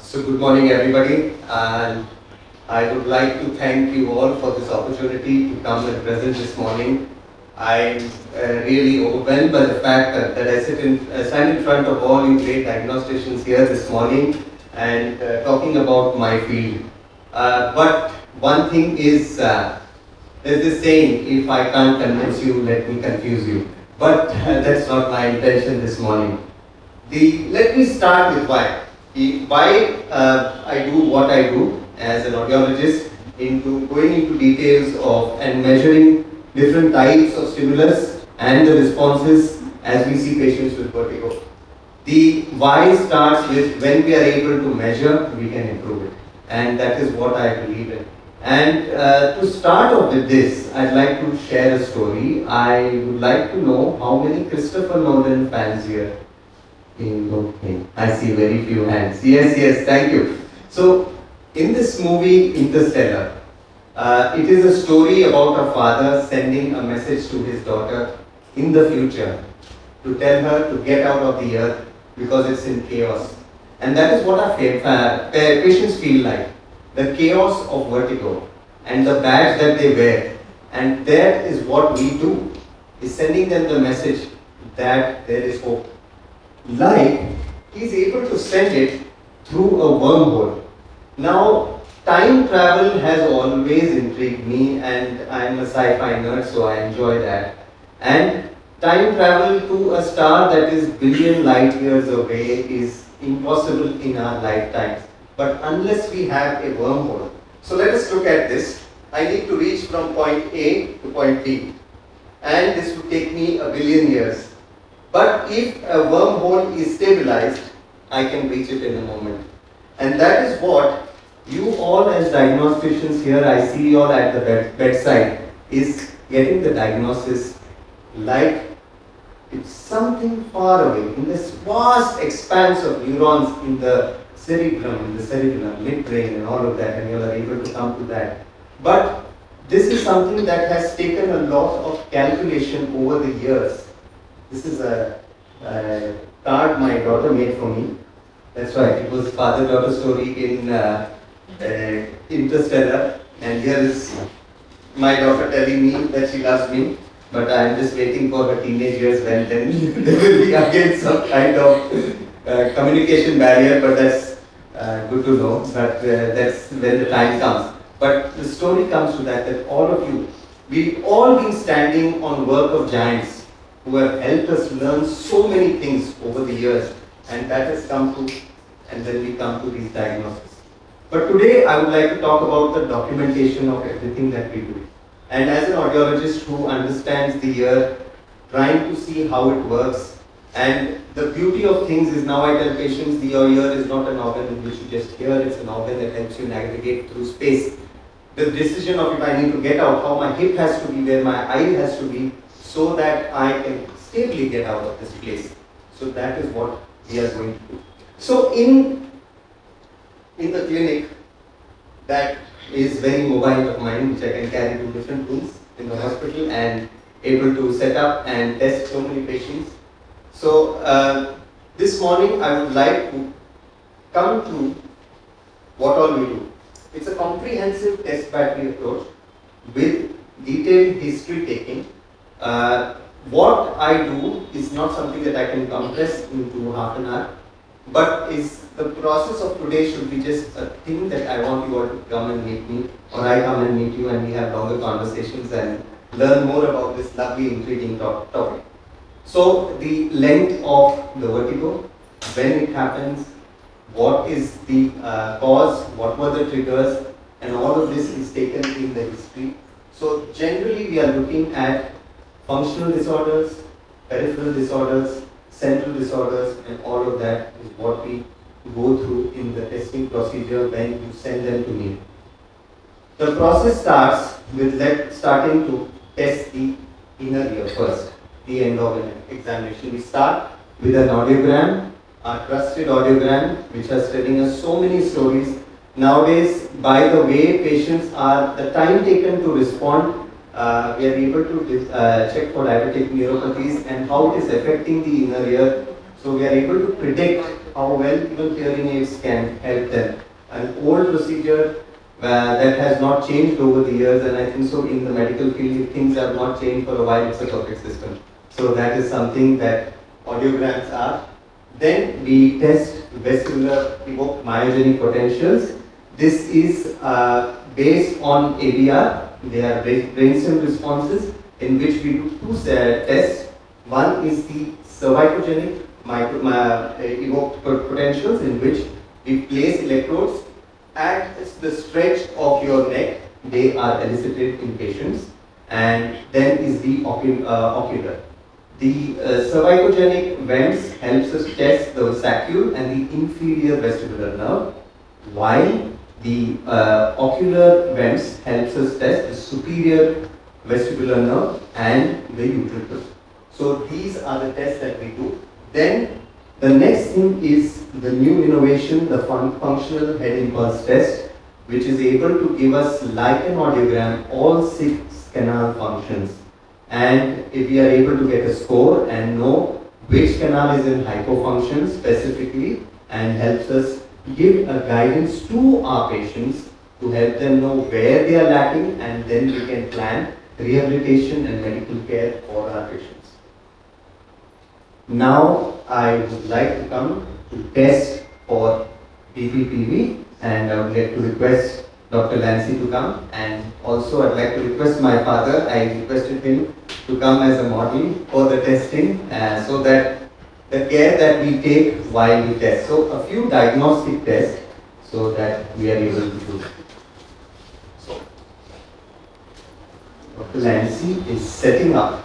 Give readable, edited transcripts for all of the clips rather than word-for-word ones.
So good morning everybody, and I would like to thank you all for this opportunity to come and present this morning. I'm really overwhelmed by the fact that I stand in front of all you great diagnosticians here this morning and talking about my field. But one thing is, there's this saying, if I can't convince you, let me confuse you. But that's not my intention this morning. Let me start with why. Why I do what I do as an audiologist, going into details of and measuring different types of stimulus and the responses as we see patients with vertigo. The why starts with when we are able to measure, we can improve it. And that is what I believe in. And to start off with this, I'd like to share a story. I would like to know how many Christopher Nolan fans here. Okay, I see very few hands. Yes, thank you. So, in this movie, Interstellar, it is a story about a father sending a message to his daughter in the future to tell her to get out of the earth because it's in chaos. And that is what our patients feel like. The chaos of vertigo and the badge that they wear. And that is what we do, is sending them the message that there is hope. Like, he's able to send it through a wormhole. Now, time travel has always intrigued me, and I'm a sci-fi nerd, so I enjoy that. And time travel to a star that is billion light years away is impossible in our lifetimes. But unless we have a wormhole. So let us look at this. I need to reach from point A to point B. And this would take me a billion years. But if a wormhole is stabilized, I can reach it in a moment. And that is what you all as diagnosticians here, I see you all at the bedside, is getting the diagnosis like it's something far away, in this vast expanse of neurons in the cerebrum, midbrain and all of that, and you are able to come to that. But this is something that has taken a lot of calculation over the years. This is a card my daughter made for me. That's right, it was father-daughter story in Interstellar. And here is my daughter telling me that she loves me, but I am just waiting for her teenage years when then there will be again some kind of communication barrier, but that's good to know. But that's when the time comes. But the story comes to that all of you, we've all been standing on work of giants who have helped us learn so many things over the years, and that has come to, and then we come to these diagnoses. But today I would like to talk about the documentation of everything that we do. And as an audiologist who understands the ear, trying to see how it works, and the beauty of things is now I tell patients your ear is not an organ in which you just hear, it's an organ that helps you navigate through space. The decision of if I need to get out, how my hip has to be, where my eye has to be, so that I can stably get out of this place. So that is what we are going to do. So in the clinic, that is very mobile of mine, which I can carry to different rooms in the hospital and able to set up and test so many patients. So this morning I would like to come to what all we do. It's a comprehensive test battery approach with detailed history taking. What I do is not something that I can compress into half an hour, but is the process of today should be just a thing that I want you all to come and meet me, or I come and meet you and we have longer conversations and learn more about this lovely, intriguing topic. So the length of the vertigo, when it happens, what is the cause, what were the triggers, and all of this is taken in the history. So generally we are looking at functional disorders, peripheral disorders, central disorders, and all of that is what we go through in the testing procedure when you send them to me. The process starts with starting to test the inner ear first, the end organ examination. We start with an audiogram, our trusted audiogram, which has telling us so many stories. Nowadays, by the way patients are, the time taken to respond, we are able to check for diabetic neuropathies and how it is affecting the inner ear. So we are able to predict how well even hearing aids can help them. An old procedure that has not changed over the years, and I think so in the medical field, if things have not changed for a while, it's a perfect system. So that is something that audiograms are. Then we test vestibular evoked myogenic potentials. This is based on ABR. They are brainstem responses in which we do two tests. One is the cervicogenic evoked potentials, in which we place electrodes at the stretch of your neck. They are elicited in patients. And then is the ocular. The cervicogenic vents helps us test the saccule and the inferior vestibular nerve, while the ocular vents helps us test the superior vestibular nerve and the utricle. So these are the tests that we do. Then the next thing is the new innovation, the functional head impulse test, which is able to give us, like an audiogram, all 6 canal functions. And if we are able to get a score and know which canal is in hypofunction specifically, and helps us give a guidance to our patients to help them know where they are lacking, and then we can plan rehabilitation and medical care for our patients. Now I would like to come to test for BPPV, and I would like to request Dr. Lancy to come, and also I'd like to request my father. I requested him to come as a model for the testing, so that the care that we take while we test. So a few diagnostic tests so that we are able to do. So Dr. Lancy is setting up.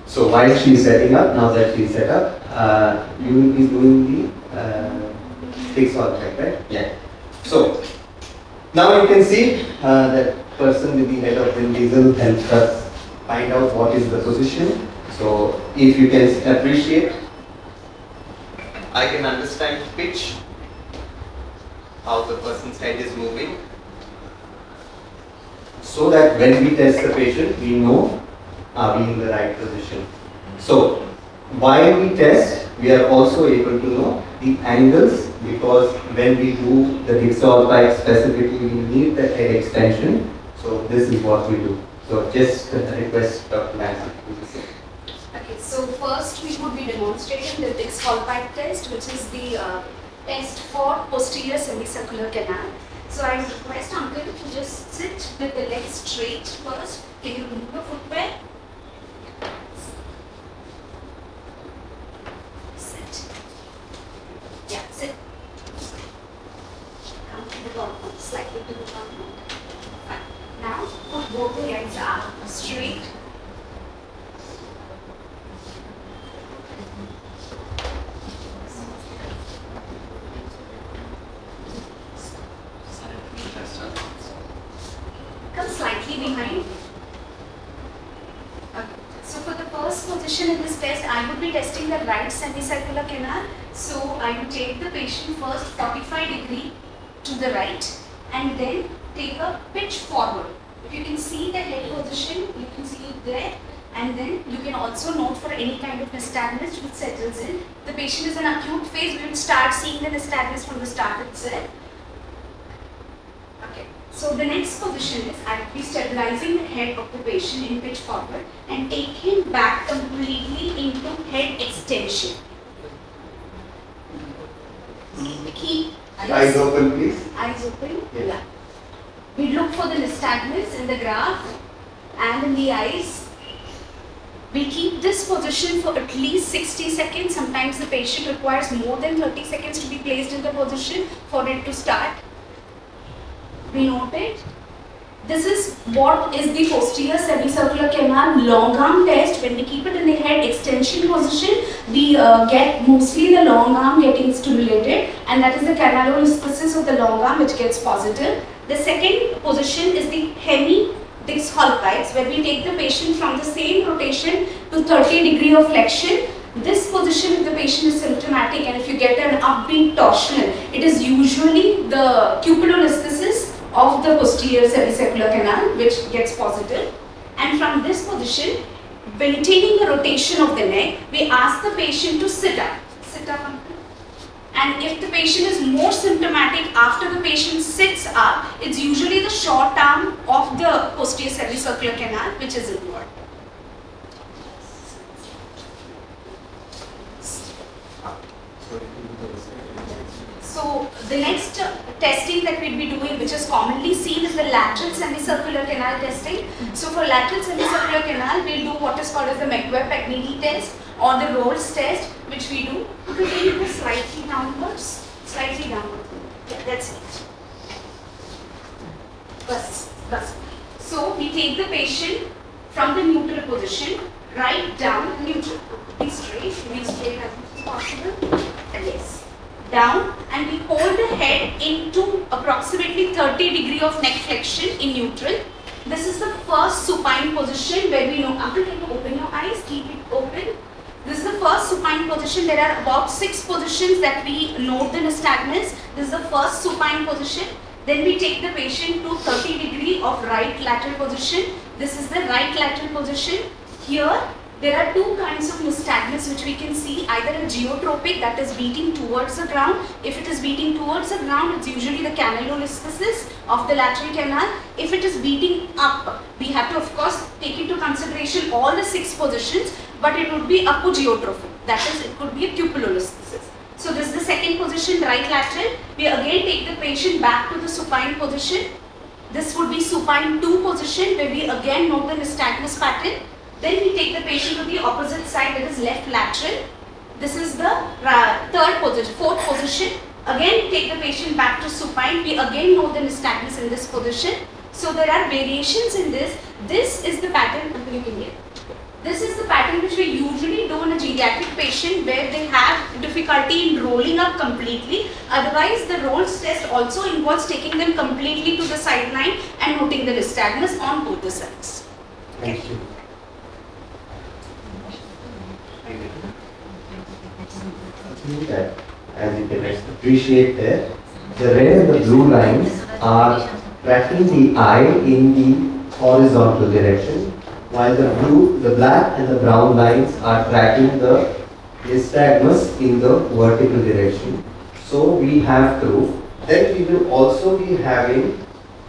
So while she is setting up, now that she is set up, you will be doing the stick salt check, right? Yeah. So now you can see that person with the head of Vin Diesel helps us find out what is the position. So if you can appreciate, I can understand pitch, how the person's head is moving, so that when we test the patient, we know are we in the right position. So while we test, we are also able to know the angles, because when we do the Dixol pipe specifically, we need the head extension. So this is what we do. So just request Dr. Nancy. Okay, so first we would be demonstrating the Dixol pipe test, which is the test for posterior semicircular canal. So I request uncle to just sit with the legs straight first. Can you remove your footwear? Sit. Yeah, sit. Come to the bottom, slightly to the bottom. Fine. Now put both the legs up straight. Come slightly behind. Okay. So for the first position in this test, I would be testing the right semicircular canal. So I would take the patient first 45 degree to the right, and then take a pitch forward. If you can see the head position, you can see it there. And then you can also note for any kind of nystagmus which settles in. The patient is in acute phase, we will start seeing the nystagmus from the start itself. Okay. So the next position is, I will be stabilizing the head of the patient in pitch forward and take him back completely into head extension. Keep Eyes open, please. Eyes open. Yes. Yeah. We look for the nystagmus in the graph and in the eyes. We keep this position for at least 60 seconds. Sometimes the patient requires more than 30 seconds to be placed in the position for it to start. We note it. This is what is the posterior semicircular canal long arm test. When we keep it in the head extension position, we get mostly the long arm getting stimulated, and that is the canalolisthesis of the long arm which gets positive. The second position is the hemi-Dix-Holpite's, where we take the patient from the same rotation to 30 of flexion. This position, if the patient is symptomatic and if you get an upbeat torsional, it is usually the cupulolisthesis of the posterior semicircular canal which gets positive. And from this position, maintaining the rotation of the neck, we ask the patient to sit up. Sit up. And if the patient is more symptomatic after the patient sits up, it's usually the short arm of the posterior semicircular canal which is involved. So the next testing that we'll be doing, which is commonly seen, is the lateral semicircular canal testing. So for lateral semicircular canal, we'll do what is called as the McWebb-Pagnini test or the Rolls test, which we do. You can take it slightly downwards, slightly downwards. Yeah, that's it. Bas. So we take the patient from the neutral position, right down, neutral. Be straight as much as possible. And yes. Down, and we hold the head into approximately 30 of neck flexion in neutral. This is the first supine position where we know. Uncle, can you open your eyes? Keep it open. This is the first supine position. There are about 6 positions that we note the nystagmus. This is the first supine position. Then we take the patient to 30 of right lateral position. This is the right lateral position. Here, there are 2 kinds of nystagmus which we can see, either a geotropic, that is beating towards the ground. If it is beating towards the ground, it's usually the canalolisthesis of the lateral canal. If it is beating up, we have to of course take into consideration all the 6 positions, but it would be apogeotrophic, that is, it could be a cupulolisthesis. So this is the second position, right lateral. We again take the patient back to the supine position. This would be supine 2 position, where we again note the nystagmus pattern. Then we take the patient to the opposite side, that is left lateral. This is the fourth position. Again, take the patient back to supine. We again note the nystagmus in this position. So there are variations in this. This is the pattern. This is the pattern which we usually do in a geriatric patient where they have difficulty in rolling up completely. Otherwise, the Rolls test also involves taking them completely to the sideline and noting the nystagmus on both the sides. Thank you. That, as you can appreciate there, the red and the blue lines are tracking the eye in the horizontal direction, while the black and the brown lines are tracking the nystagmus in the vertical direction. So we have proof. Then we will also be having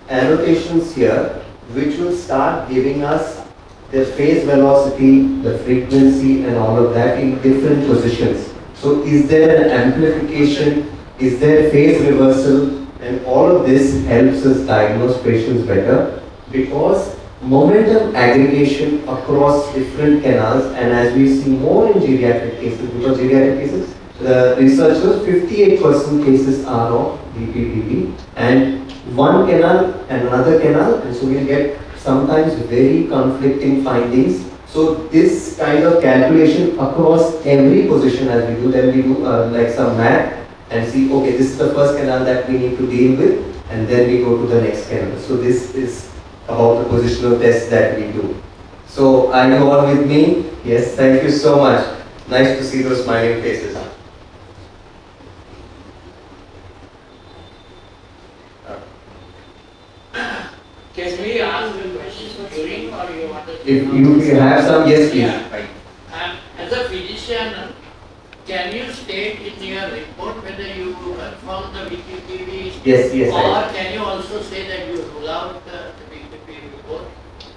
annotations here which will start giving us the phase velocity, the frequency and all of that in different positions. So is there an amplification, is there phase reversal, and all of this helps us diagnose patients better because momentum aggregation across different canals, and as we see more in geriatric cases, because geriatric cases, the research shows 58% cases are of DPPP and one canal and another canal, and so we get sometimes very conflicting findings. So this kind of calculation across every position as we do, then we do like some math and see, okay, this is the first canal that we need to deal with, and then we go to the next canal. So this is about the positional tests that we do. So are you all with me? Yes, thank you so much. Nice to see those smiling faces. Can we ask the questions during or you want to? If you have some, yes please. Yeah. As a physician, can you state in your report whether you confirm the VPPV? Yes, or can you also say that you rule out the VPPV report?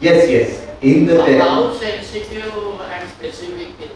Yes. In the how sensitive and specific is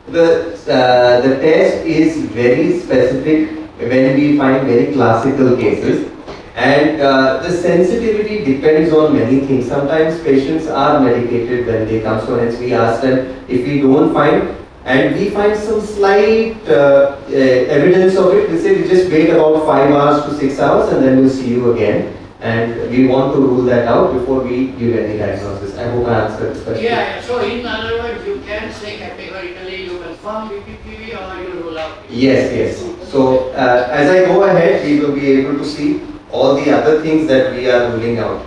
the test is very specific when we find very classical cases. And the sensitivity depends on many things. Sometimes patients are medicated when they come, so hence we ask them if we don't find, and we find some slight evidence of it, we say we just wait about 5 hours to 6 hours and then we'll see you again. and we want to rule that out before we give any diagnosis. I hope I answered this question. Yeah, so in other words, you can say categorically you confirm BPPV or you rule out. Yes, yes. So as I go ahead, we will be able to see all the other things that we are ruling out.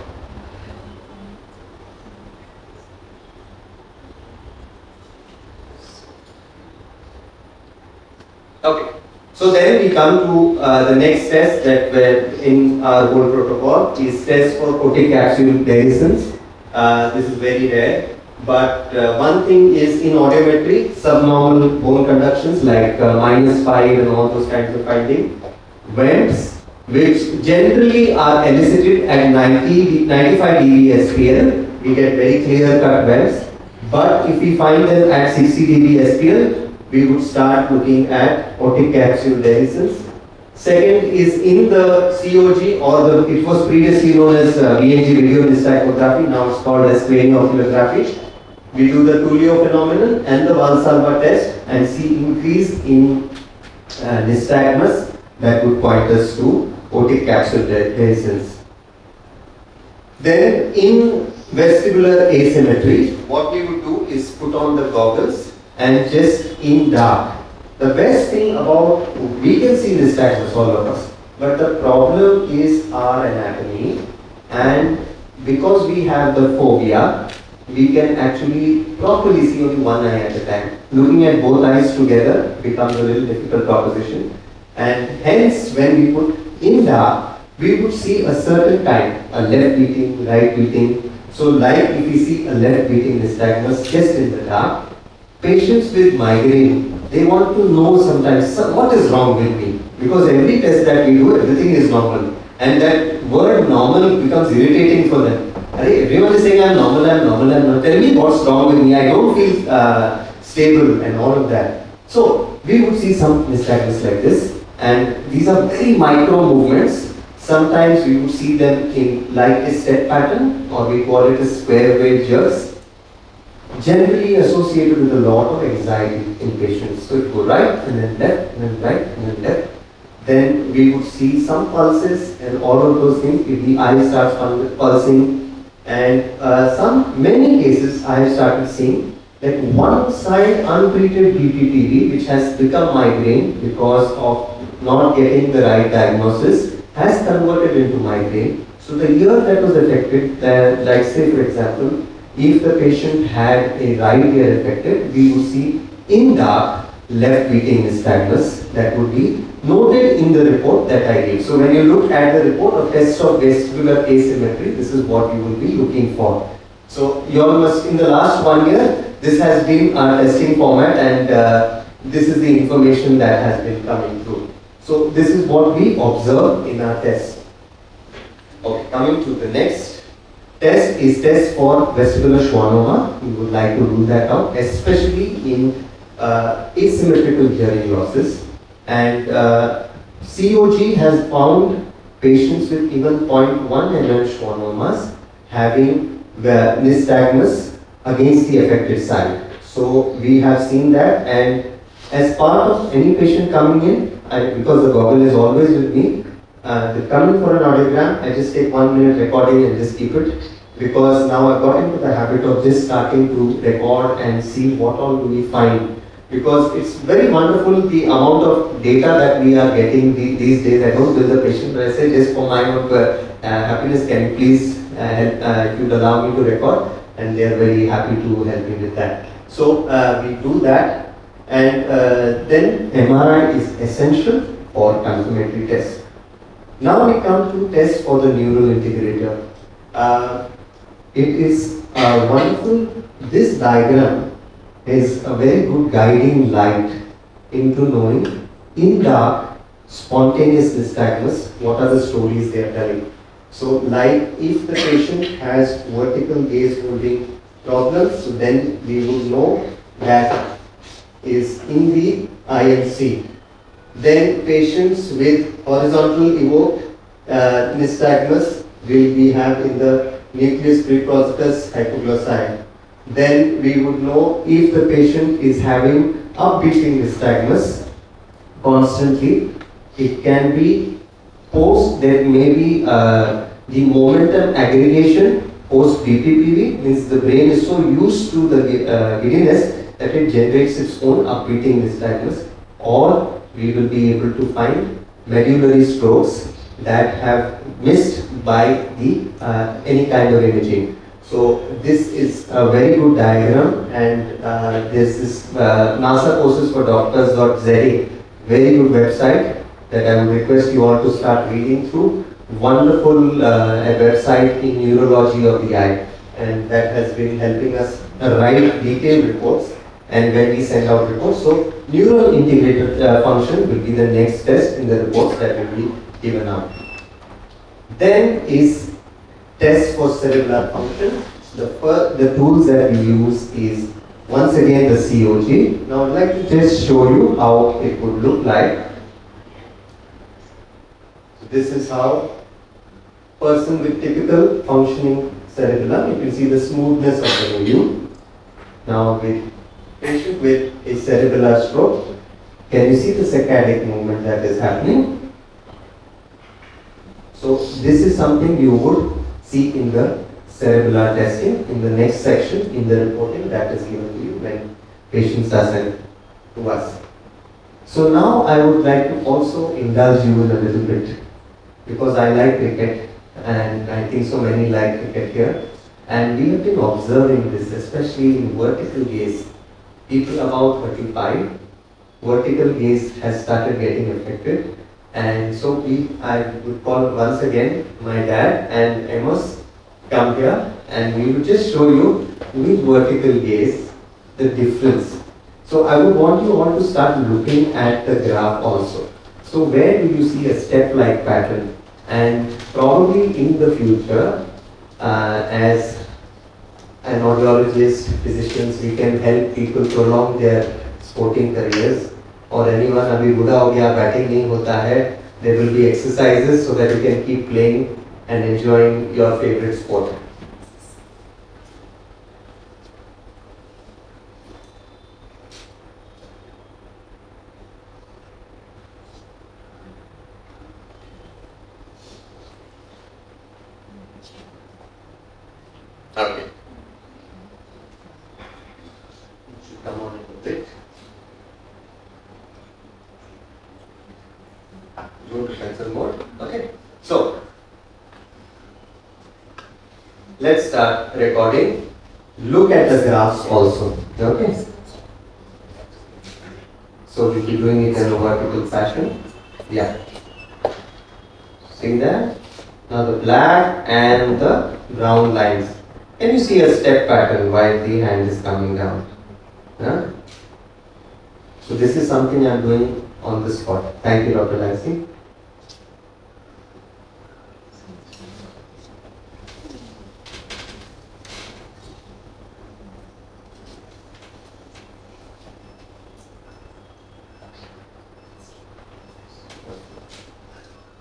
Okay. So then we come to the next test that were in our whole protocol is test for otic capsule dehiscence. This is very rare, but one thing is in audiometry, subnormal bone conductions like -5 and all those kinds of finding. WEMPs, which generally are elicited at 95 dB SPL, we get very clear cut WEMPs, but if we find them at 60 dB SPL, we would start looking at otic capsule dehiscence. Second is in the COG, or it was previously known as VNG video nystagmography, now it's called as cranioculography. We do the Tullio phenomenon and the Valsalva test and see increase in nystagmus that would point us to otic capsule dehiscence. Then in vestibular asymmetry, what we would do is put on the goggles and just in dark. The best thing about, we can see nystagmus, all of us, but the problem is our anatomy, and because we have the phobia, we can actually properly see only one eye at a time. Looking at both eyes together becomes a little difficult proposition, and hence when we put in dark, we would see a certain time, a left beating, right beating. So like if we see a left beating nystagmus just in the dark, patients with migraine, they want to know sometimes what is wrong with me, because every test that we do, everything is normal, and that word normal becomes irritating for them. Everyone is saying I'm normal, I'm normal, I'm normal. Tell me what's wrong with me. I don't feel stable and all of that. So we would see some nystagmus like this, and these are very micro movements. Sometimes we would see them in like a step pattern, or we call it as square wave jerks, generally associated with a lot of anxiety in patients. So it go right and then left and then right and then left. Then we would see some pulses and all of those things. If the eye starts pulsing, and many cases I have started seeing that one side untreated BPPV, which has become migraine because of not getting the right diagnosis, has converted into migraine. So the ear that was affected, like say for example, if the patient had a right ear affected, we would see in dark left beating nystagmus that would be noted in the report that I gave. So when you look at the report of test of vestibular asymmetry, this is what you will be looking for. So you all must, in the last 1 year, this has been our testing format, and this is the information that has been coming through. So this is what we observe in our test. Okay, coming to the next test is test for vestibular schwannoma. We would like to rule that out, especially in asymmetrical hearing losses. And COG has found patients with even 0.1 mm schwannomas having the nystagmus against the affected side. So we have seen that, and as part of any patient coming in, because the goggle is always with me, they come in for an audiogram, I just take 1 minute recording and just keep it, because now I've got into the habit of just starting to record and see what all do we find. Because it's very wonderful the amount of data that we are getting these days. I don't bill the patient, but I say just for my own happiness, can you please help, if you'd allow me to record, and they are very happy to help me with that. So we do that, and then MRI is essential for confirmatory tests. Now we come to test for the neural integrator. It is wonderful. This diagram is a very good guiding light into knowing in dark spontaneous nystagmus, what are the stories they are telling. So like if the patient has vertical gaze holding problems, so then we will know that is in the IMC. Then patients with horizontal evoked nystagmus will we have in the nucleus prepositus hypoglossae. Then we would know if the patient is having upbeating nystagmus constantly. It can be post, there may be The momentum aggregation post BPPV means the brain is so used to the giddiness that it generates its own upbeating nystagmus, or we will be able to find medullary strokes that have missed by the any kind of imaging. So this is a very good diagram, and this is NASA courses for doctors.za, very good website that I would request you all to start reading through. Wonderful website in neurology of the eye, and that has been helping us write detailed reports. And when we send out reports, so neural integrated function will be the next test in the reports that will be given out. Then is test for cerebral function. The tools that we use is once again the COG. Now I'd like to just show you how it would look like. So this is how person with typical functioning cerebellum, you can see the smoothness of the volume. Now with patient with a cerebellar stroke, can you see the saccadic movement that is happening? So this is something you would see in the cerebellar testing in the next section in the reporting that is given to you when patients are sent to us. So now I would like to also indulge you in a little bit, because I like cricket and I think so many like cricket here, and we have been observing this especially in vertical gaze. People about 35, vertical gaze has started getting affected, and so I would call once again my dad and Amos come here, and we will just show you with vertical gaze the difference. So I would want you all to start looking at the graph also. So where do you see a step-like pattern? And probably in the future, as an audiologist, physicians, we can help people prolong their sporting careers. Or anyone अभी बूढ़ा हो गया, batting नहीं होता है, there will be exercises so that you can keep playing and enjoying your favorite sport. Okay. Come on a bit. Go to pencil mode. Okay. So let's start recording. Look at the graphs also. Okay. So we'll be doing it in a vertical fashion. Yeah. See that? Now the black and the brown lines. Can you see a step pattern while the hand is coming down? Huh? So this is something I'm doing on the spot. Thank you, Dr. Lancy.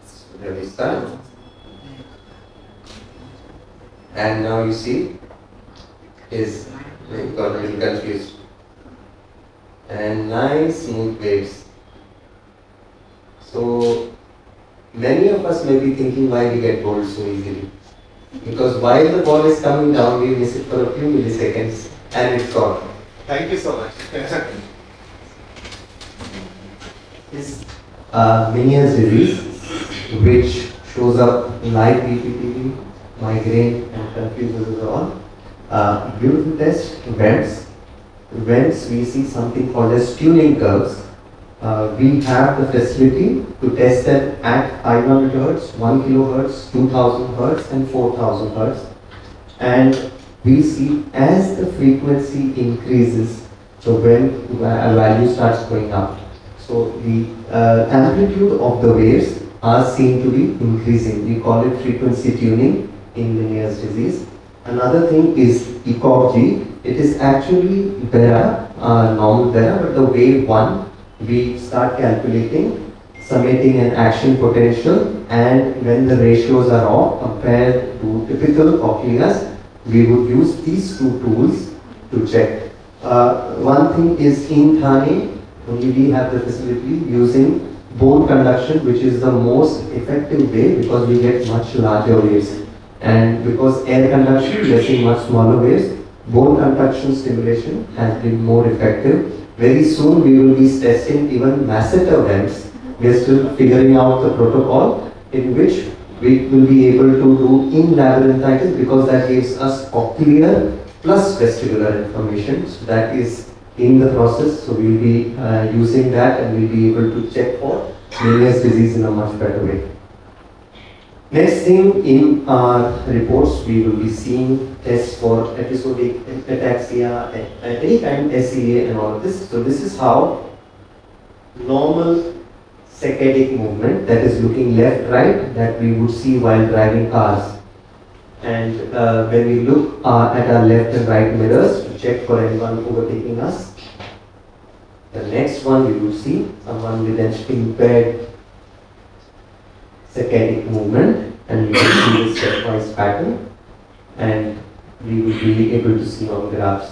So there we start. And now you see is got a little confused. And nice smooth waves. So many of us may be thinking why we get bored so easily. Because while the ball is coming down, we miss it for a few milliseconds and it's gone. Thank you so much. Is Meniere's disease, which shows up like BPPV, migraine, and confuses us all. Beautiful test, vents. Vents, we see something called as tuning curves. We have the facility to test them at 500 Hz, 1 kHz, 2000 Hz, and 4000 Hz. And we see as the frequency increases, so when a value starts going up, so the amplitude of the waves are seen to be increasing. We call it frequency tuning in Meniere's disease. Another thing is ECOG. It is actually Bera, normal Bera, but the wave 1, we start calculating, summating an action potential, and when the ratios are off compared to typical cochleas, we would use these two tools to check. One thing is in Thane, only we have the facility using bone conduction, which is the most effective way because we get much larger waves. And because air conduction, we are seeing much smaller waves, bone conduction stimulation has been more effective. Very soon we will be testing even masseter bends. We are still figuring out the protocol in which we will be able to do in labyrinthitis because that gives us cochlear plus vestibular information. So that is in the process. So we will be using that and we will be able to check for Meniere's disease in a much better way. Next thing in our reports, we will be seeing tests for episodic ataxia, any kind of SEA and all of this. So this is how normal saccadic movement, that is looking left, right, that we would see while driving cars. And when we look at our left and right mirrors to check for anyone overtaking us, the next one we will see someone with an impaired saccadic movement, and we will see this stepwise pattern, and we will be able to see on graphs.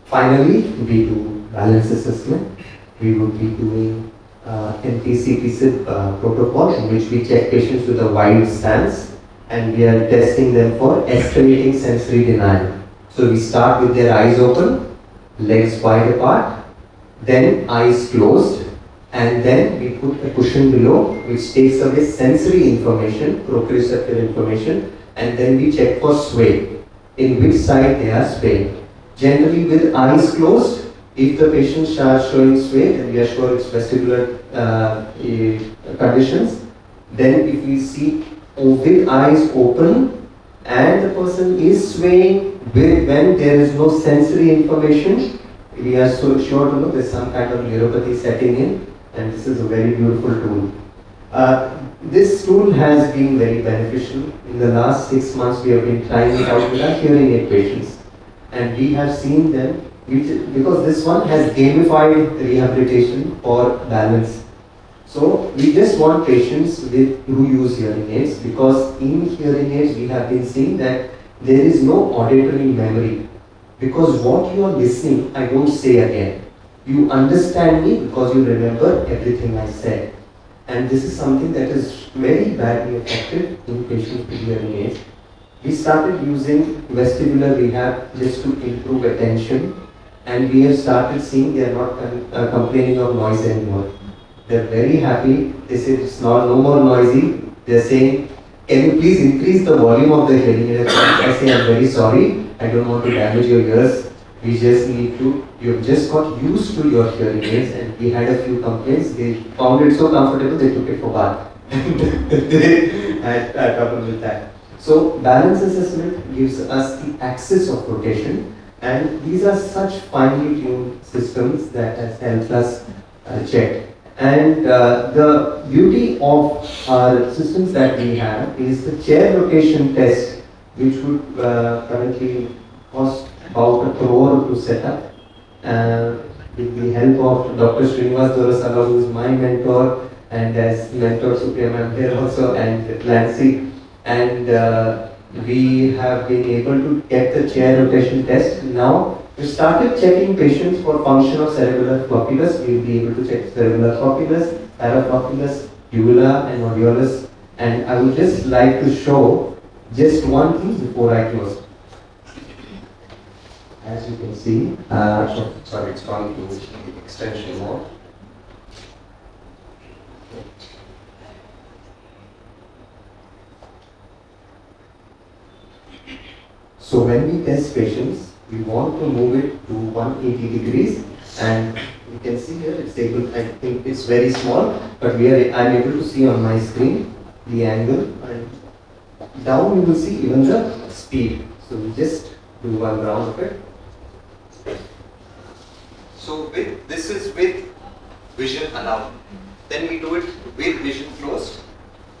Finally, we do balance assessment. We would be doing MTCP protocol in which we check patients with a wide stance and we are testing them for escalating sensory denial. So we start with their eyes open, legs wide apart, then eyes closed, and then we put a cushion below which takes away sensory information, proprioceptive information, and then we check for sway, in which side they are swaying. Generally with eyes closed, if the patient starts showing sway, then we are sure it's vestibular conditions. Then if we see with eyes open and the person is swaying when there is no sensory information, we are so sure to know there's some kind of neuropathy setting in, and this is a very beautiful tool. This tool has been very beneficial. In the last 6 months, we have been trying it out with our hearing aid patients. And we have seen them, because this one has gamified rehabilitation for balance. So we just want patients who use hearing aids, because in hearing aids we have been seeing that there is no auditory memory. Because what you are listening, I won't say again. You understand me because you remember everything I said. And this is something that is very badly affected in patients with hearing aids. We started using vestibular rehab just to improve attention, and we have started seeing they are not complaining of noise anymore. They are very happy. They say it's no more noisy. They are saying, can you please increase the volume of the hearing aid? I say, I'm very sorry. I don't want to damage your ears. We just need to, you have just got used to your hearing aids, and we had a few complaints. They found it so comfortable, they took it for bath. They had trouble with that. So balance assessment gives us the axis of rotation, and these are such finely tuned systems that has helped us check. And the beauty of our systems that we have is the chair rotation test, which would currently cost about 1 crore to set up. With the help of Dr. Srinivas Dorasaga, who is my mentor, and as mentor Supriya ma'am here also, and Lancy. And we have been able to get the chair rotation test. Now we started checking patients for function of cerebellar flocculus. We will be able to check cerebellar flocculus, paraflocculus, uvula, and audiolus. And I would just like to show just one thing before I close. As you can see, sorry, it's gone to extension mode. So when we test patients, we want to move it to 180 degrees, and you can see here it's able, I think it's very small, but I'm able to see on my screen the angle, and down you will see even the speed. So we just do one round of it. So this is with vision allowed. Then we do it with vision closed.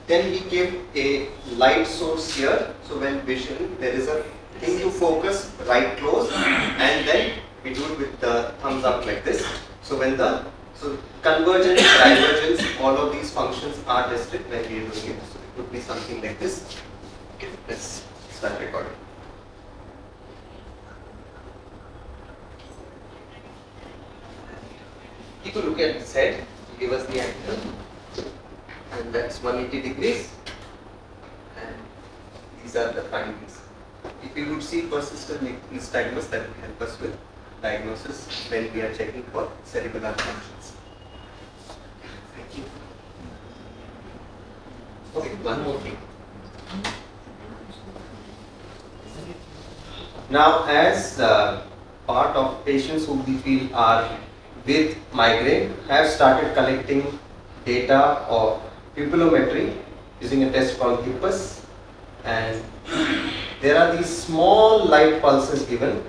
Then we give a light source here. So when vision, there is a thing to focus, right close, and then we do it with the thumbs up like this. So when the So convergence, divergence, all of these functions are tested when we are doing it. So it would be something like this. Okay, let's start recording. If you look at this head, give us the angle, and that's 180 degrees, and these are the findings. If you would see persistent nystagmus, that will help us with diagnosis when we are checking for cerebellar functions. Thank you. Okay, one more thing. Now, as part of patients who we feel are with migraine have started collecting data of pupillometry using a test called HIPPUS, and there are these small light pulses given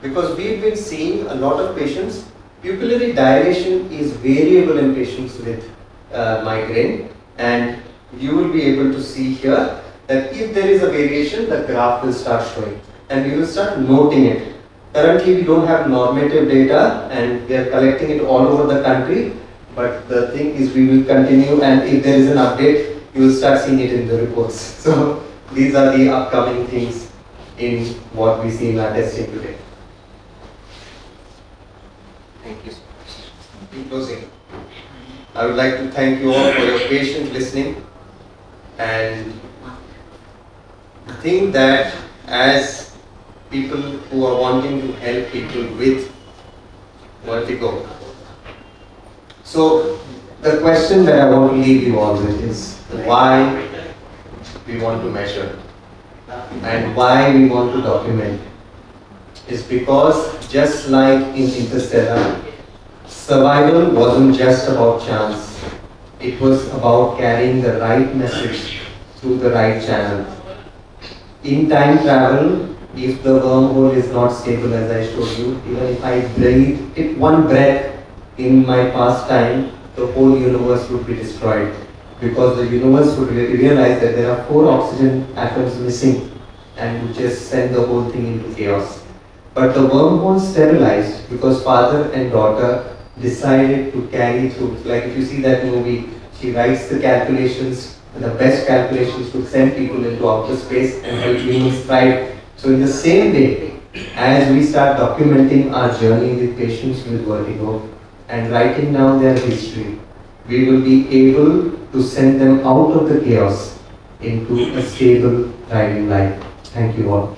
because we've been seeing a lot of patients. Pupillary dilation is variable in patients with migraine, and you will be able to see here that if there is a variation, the graph will start showing and we will start noting it. Currently, we don't have normative data and we are collecting it all over the country, but the thing is we will continue, and if there is an update, you will start seeing it in the reports. So these are the upcoming things in what we see in our testing today. Thank you so much. In closing, I would like to thank you all for your patient listening, and think that as people who are wanting to help people with vertigo. So the question that I want to leave you all with is why we want to measure and why we want to document is because just like in Interstellar, survival wasn't just about chance. It was about carrying the right message through the right channel. In time travel, if the wormhole is not stable as I showed you, even if I breathe it one breath in my past time, the whole universe would be destroyed, because the universe would realize that there are 4 oxygen atoms missing and would just send the whole thing into chaos. But the wormhole sterilized because father and daughter decided to carry through. Like if you see that movie, she writes the calculations, the best calculations to send people into outer space and help humans thrive. So in the same way, as we start documenting our journey with patients with vertigo and writing down their history, we will be able to send them out of the chaos into a stable, thriving life. Thank you all.